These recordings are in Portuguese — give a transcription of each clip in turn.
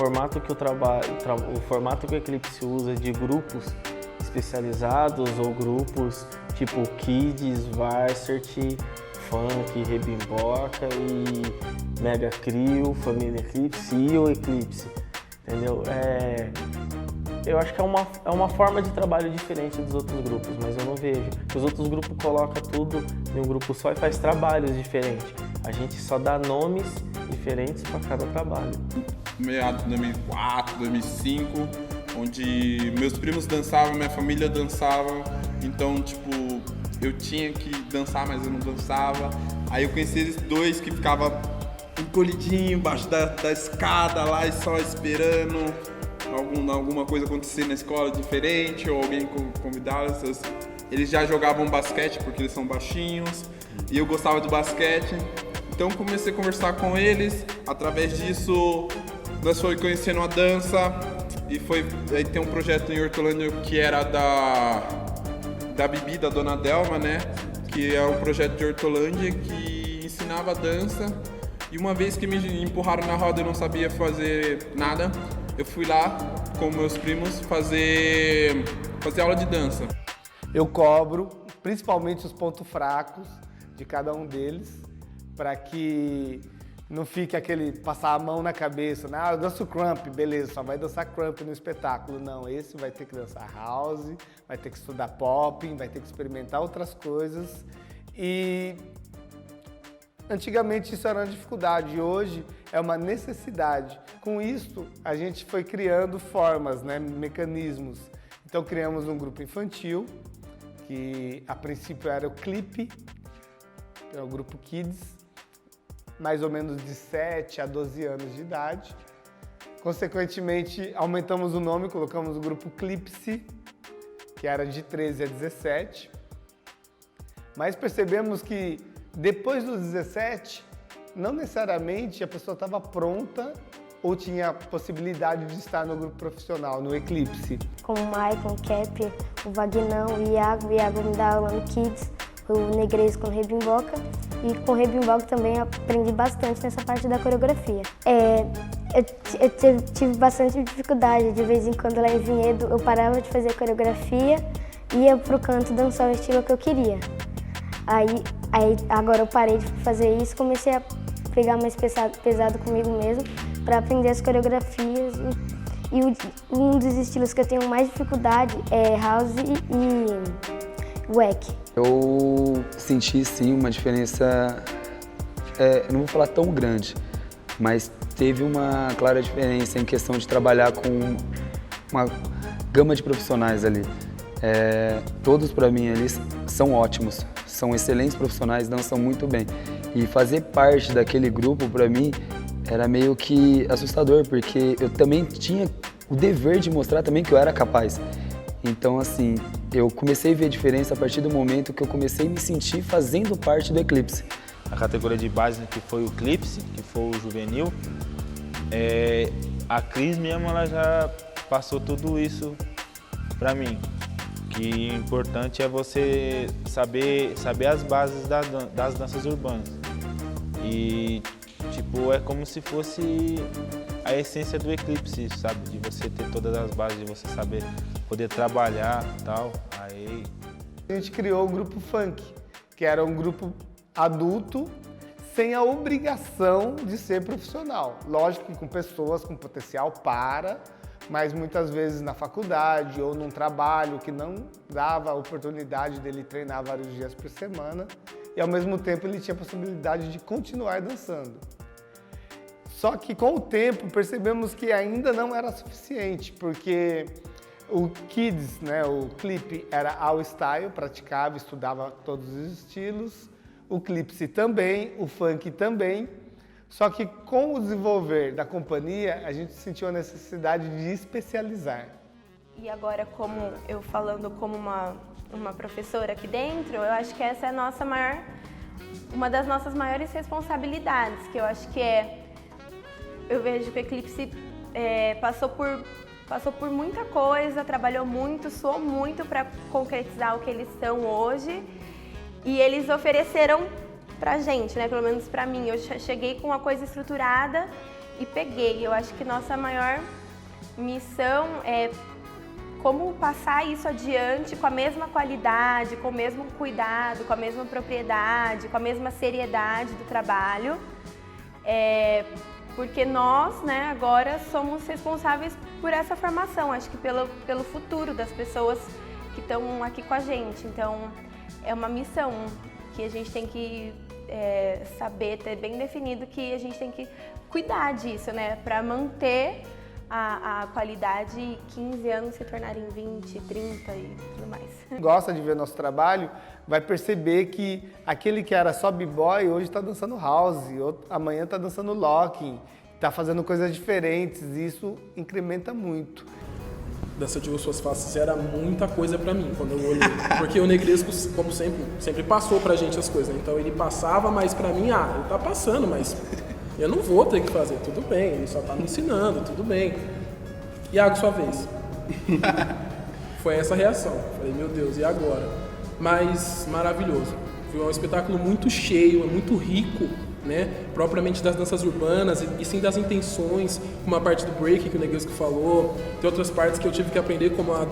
formato que o formato que o Eclipse usa de grupos especializados ou grupos tipo Kids, Varsity, Funk, Rebimboca e Mega Crio, Família Eclipse e o Eclipse, entendeu? Eu acho que é uma forma de trabalho diferente dos outros grupos, mas eu não vejo. Os outros grupos colocam tudo em um grupo só e faz trabalhos diferentes. A gente só dá nomes diferentes para cada trabalho. Meados de 2004, 2005, onde meus primos dançavam, minha família dançava, então, tipo, eu tinha que dançar, mas eu não dançava. Aí eu conheci eles dois que ficavam encolhidinho embaixo da escada lá e só esperando alguma coisa acontecer na escola diferente ou alguém convidá-los. Eles já jogavam basquete porque eles são baixinhos e eu gostava do basquete. Então comecei a conversar com eles. Através disso nós fomos conhecendo a dança e aí tem um projeto em Hortolândia que era da Bibi, da Dona Delma, né? Que é um projeto de Hortolândia que ensinava dança. E uma vez que me empurraram na roda, eu não sabia fazer nada. Eu fui lá com meus primos fazer aula de dança. Eu cobro, principalmente os pontos fracos de cada um deles, para que não fique aquele passar a mão na cabeça, né? Eu danço crump, beleza, só vai dançar crump no espetáculo. Não, esse vai ter que dançar house, vai ter que estudar popping, vai ter que experimentar outras coisas. E antigamente isso era uma dificuldade, hoje é uma necessidade. Com isso, a gente foi criando formas, né, mecanismos. Então criamos um grupo infantil, que a princípio era o Clipe, que é o grupo Kids, mais ou menos de 7 a 12 anos de idade. Consequentemente, aumentamos o nome, colocamos o grupo Clipse, que era de 13 a 17. Mas percebemos que depois dos 17, não necessariamente a pessoa estava pronta ou tinha possibilidade de estar no grupo profissional, no Eclipse. Com o Maicon, o Cap, o Vagnão, o Iago me dá aula no Kids, o Negreiros com o Rebimboca. E com o Rebimboca também aprendi bastante nessa parte da coreografia. Eu tive bastante dificuldade, de vez em quando lá em Vinhedo eu parava de fazer a coreografia e ia pro canto dançar o estilo que eu queria. Aí agora eu parei de fazer isso, comecei a pegar mais pesado comigo mesmo para aprender as coreografias. E um dos estilos que eu tenho mais dificuldade é house e wack. Eu senti sim uma diferença, não vou falar tão grande, mas teve uma clara diferença em questão de trabalhar com uma gama de profissionais ali. Todos para mim ali são ótimos, são excelentes profissionais, dançam muito bem. E fazer parte daquele grupo para mim era meio que assustador, porque eu também tinha o dever de mostrar também que eu era capaz. Então, assim, eu comecei a ver a diferença a partir do momento que eu comecei a me sentir fazendo parte do Eclipse. A categoria de base, que foi o Eclipse, que foi o juvenil, a Cris mesmo, ela já passou tudo isso para mim. Que o importante é você saber as bases das danças urbanas. E, tipo, é como se fosse a essência do Eclipse, sabe? De você ter todas as bases, de você saber poder trabalhar e tal. Aí A gente criou o grupo Funk, que era um grupo adulto sem a obrigação de ser profissional. Lógico que com pessoas com potencial mas muitas vezes na faculdade ou num trabalho que não dava a oportunidade dele treinar vários dias por semana e ao mesmo tempo ele tinha a possibilidade de continuar dançando. Só que com o tempo percebemos que ainda não era suficiente, porque o Kids, né, o Clipe era all style, praticava, estudava todos os estilos, o Clipse também, o Funk também. Só que com o desenvolver da companhia, a gente sentiu a necessidade de especializar. E agora, como eu falando como uma professora aqui dentro, eu acho que essa é uma das nossas maiores responsabilidades, que eu acho que eu vejo que o Eclipse passou por muita coisa, trabalhou muito, suou muito para concretizar o que eles são hoje, e eles ofereceram pra gente, né? Pelo menos pra mim. Eu cheguei com uma coisa estruturada e peguei. Eu acho que nossa maior missão é como passar isso adiante com a mesma qualidade, com o mesmo cuidado, com a mesma propriedade, com a mesma seriedade do trabalho. Porque nós, né, agora somos responsáveis por essa formação, acho que pelo futuro das pessoas que estão aqui com a gente. Então, é uma missão que a gente tem que saber, ter bem definido que a gente tem que cuidar disso, né, para manter a qualidade e 15 anos se tornarem 20, 30 e tudo mais. Gosta de ver nosso trabalho, vai perceber que aquele que era só b-boy hoje está dançando house, amanhã está dançando locking, está fazendo coisas diferentes, e isso incrementa muito. Dança de Suas Faces era muita coisa pra mim quando eu olhei, porque o Negresco, como sempre passou pra gente as coisas, então ele passava, mas pra mim, ele tá passando, mas eu não vou ter que fazer, tudo bem, ele só tá me ensinando, tudo bem. Iago, sua vez. Foi essa a reação, falei, meu Deus, e agora? Mas maravilhoso, foi um espetáculo muito cheio, muito rico, né? Propriamente das danças urbanas e sim das intenções, uma parte do break que o Negresco falou, tem outras partes que eu tive que aprender, como a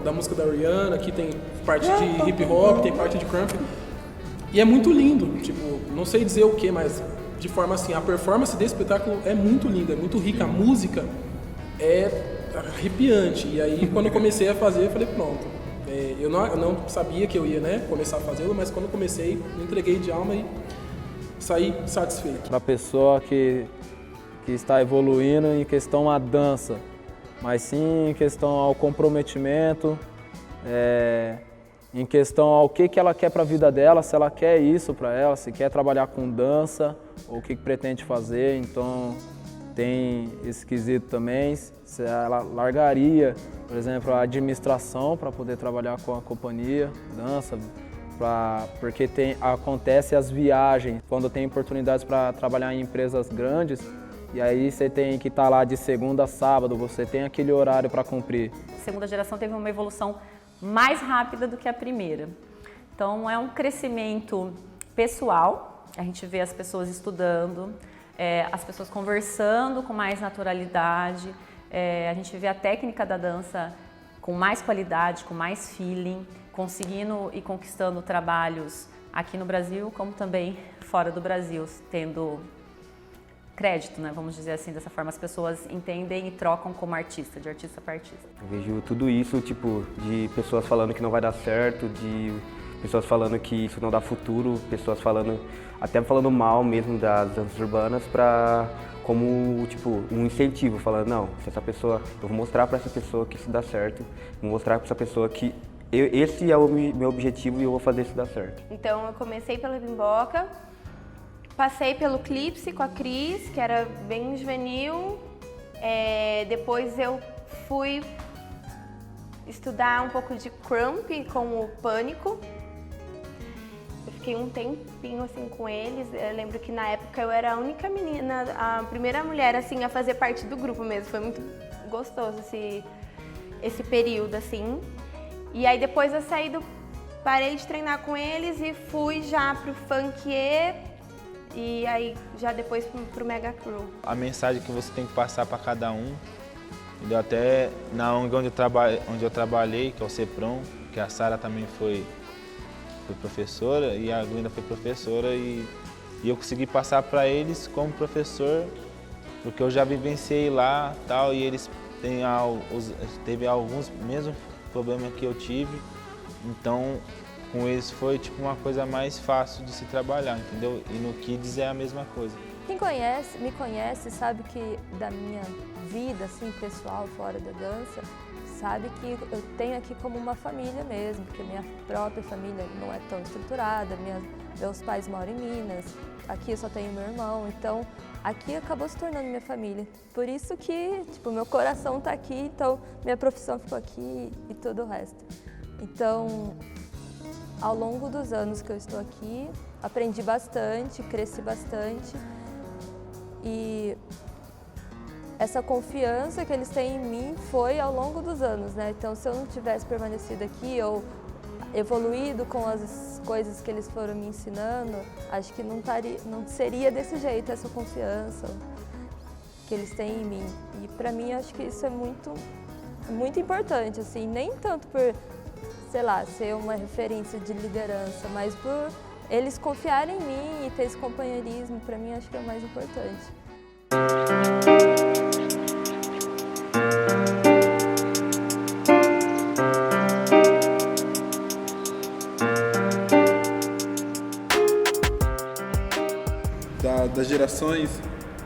da música da Rihanna, que tem parte de hip hop, tem parte de crump, e é muito lindo, tipo, não sei dizer o que, mas de forma assim, a performance desse espetáculo é muito linda, é muito rica, a música é arrepiante, e aí quando eu comecei a fazer, eu falei, pronto, eu não sabia que eu ia, né, começar a fazê-lo, mas quando eu comecei, me entreguei de alma e saí satisfeito. Para a pessoa que está evoluindo em questão à dança, mas sim em questão ao comprometimento, em questão ao que ela quer para a vida dela, se ela quer isso para ela, se quer trabalhar com dança ou o que pretende fazer. Então tem esse quesito também, se ela largaria, por exemplo, a administração para poder trabalhar com a companhia, dança, porque acontece as viagens, quando tem oportunidades para trabalhar em empresas grandes, e aí você tem que estar lá de segunda a sábado, você tem aquele horário para cumprir. A segunda geração teve uma evolução mais rápida do que a primeira. Então é um crescimento pessoal, a gente vê as pessoas estudando, as pessoas conversando com mais naturalidade, a gente vê a técnica da dança com mais qualidade, com mais feeling, conseguindo e conquistando trabalhos aqui no Brasil, como também fora do Brasil, tendo crédito, né? Vamos dizer assim, dessa forma as pessoas entendem e trocam como artista, de artista para artista. Eu vejo tudo isso, tipo, de pessoas falando que não vai dar certo, de pessoas falando que isso não dá futuro, pessoas falando, até falando mal mesmo das danças urbanas como, tipo, um incentivo, falando, não, se essa pessoa, eu vou mostrar para essa pessoa que isso dá certo, vou mostrar para essa pessoa que esse é o meu objetivo e eu vou fazer isso dar certo. Então eu comecei pela Bimboca, passei pelo Clipse com a Cris, que era bem juvenil, depois eu fui estudar um pouco de crump com o Pânico. Eu fiquei um tempinho assim com eles, eu lembro que na época eu era a única menina, a primeira mulher assim a fazer parte do grupo mesmo, foi muito gostoso esse período assim. E aí depois eu parei de treinar com eles e fui já pro Funkier e aí já depois pro Mega Crew. A mensagem que você tem que passar para cada um, entendeu? Até na ONG onde eu trabalhei, que é o CEPROM, que a Sara também foi professora e a Glenda foi professora e eu consegui passar para eles como professor, porque eu já vivenciei lá tal, e eles teve alguns mesmos problemas que eu tive, então com eles foi tipo uma coisa mais fácil de se trabalhar, entendeu? E no Kids é a mesma coisa. Quem me conhece sabe que da minha vida assim pessoal fora da dança, sabe que eu tenho aqui como uma família mesmo, porque minha própria família não é tão estruturada, meus pais moram em Minas, aqui eu só tenho meu irmão, então aqui acabou se tornando minha família. Por isso que, tipo, meu coração tá aqui, então minha profissão ficou aqui e todo o resto. Então, ao longo dos anos que eu estou aqui, aprendi bastante, cresci bastante e essa confiança que eles têm em mim foi ao longo dos anos, né? Então, se eu não tivesse permanecido aqui ou evoluído com as coisas que eles foram me ensinando, acho que não seria desse jeito essa confiança. que eles têm em mim. E para mim acho que isso é muito importante, assim, nem tanto por, sei lá, ser uma referência de liderança, mas por eles confiarem em mim e ter esse companheirismo, para mim acho que é o mais importante. Das gerações,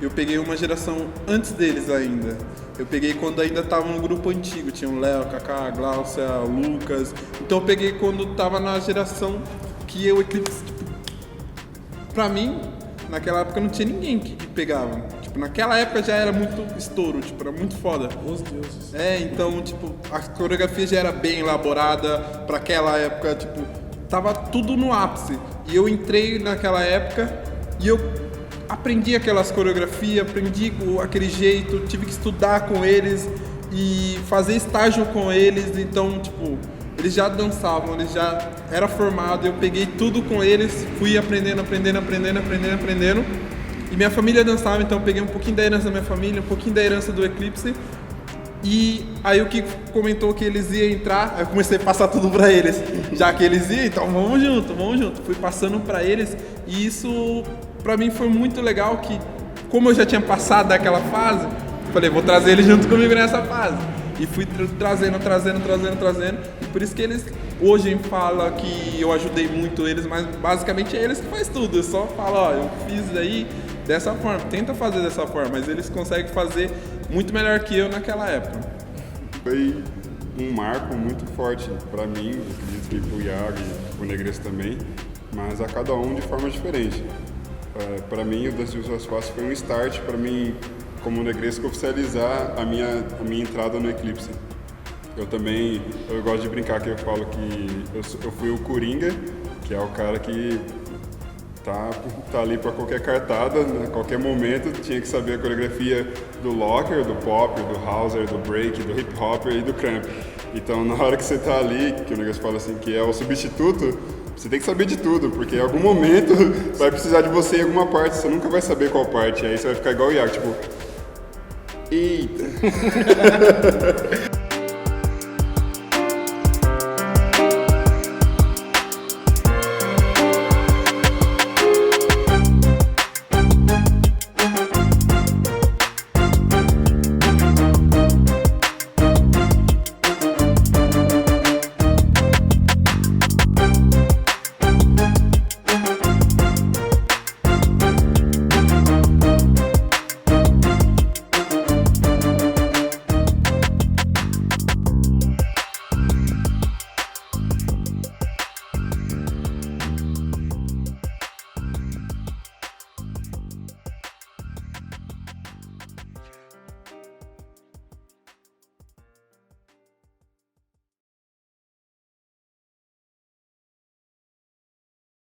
eu peguei uma geração antes deles ainda. Eu peguei quando ainda tava no grupo antigo, tinha o Léo, Kaká, a Glaucia, o Lucas. Então eu peguei quando tava na geração que o Eclipse, tipo, pra mim, naquela época não tinha ninguém que pegava. Tipo, naquela época já era muito estouro, tipo, era muito foda. Os deuses. Então, tipo, a coreografia já era bem elaborada pra aquela época, tipo, tava tudo no ápice. E eu entrei naquela época e eu aprendi aquelas coreografias, aprendi aquele jeito, tive que estudar com eles e fazer estágio com eles. Então, tipo, eles já dançavam, eles já eram formados, eu peguei tudo com eles, fui aprendendo. E minha família dançava, então eu peguei um pouquinho da herança da minha família, um pouquinho da herança do Eclipse. E aí o Kiko comentou que eles iam entrar, aí eu comecei a passar tudo pra eles. Já que eles iam, então vamos junto. Fui passando pra eles e isso pra mim foi muito legal que, como eu já tinha passado daquela fase, eu falei, vou trazer eles junto comigo nessa fase. E fui trazendo. E por isso que eles hoje falam que eu ajudei muito eles, mas basicamente é eles que fazem tudo. Eu só falo, ó, eu fiz aí dessa forma, tenta fazer dessa forma, mas eles conseguem fazer muito melhor que eu naquela época. Foi um marco muito forte para mim, acredito que para o Iago e para o Negresco também, mas a cada um de forma diferente. Para mim, o Dança de Suas Faces foi um start para mim, como Negresco, oficializar a minha entrada no Eclipse. Eu gosto de brincar que eu falo que eu fui o Coringa, que é o cara que tá ali para qualquer cartada, a qualquer momento tinha que saber a coreografia do locker, do pop, do hauser, do break, do hip hop e do cramp. Então, na hora que você tá ali, que o negócio fala assim, que é o substituto, você tem que saber de tudo, porque em algum momento vai precisar de você em alguma parte, você nunca vai saber qual parte, aí você vai ficar igual o Iago, tipo... Eita!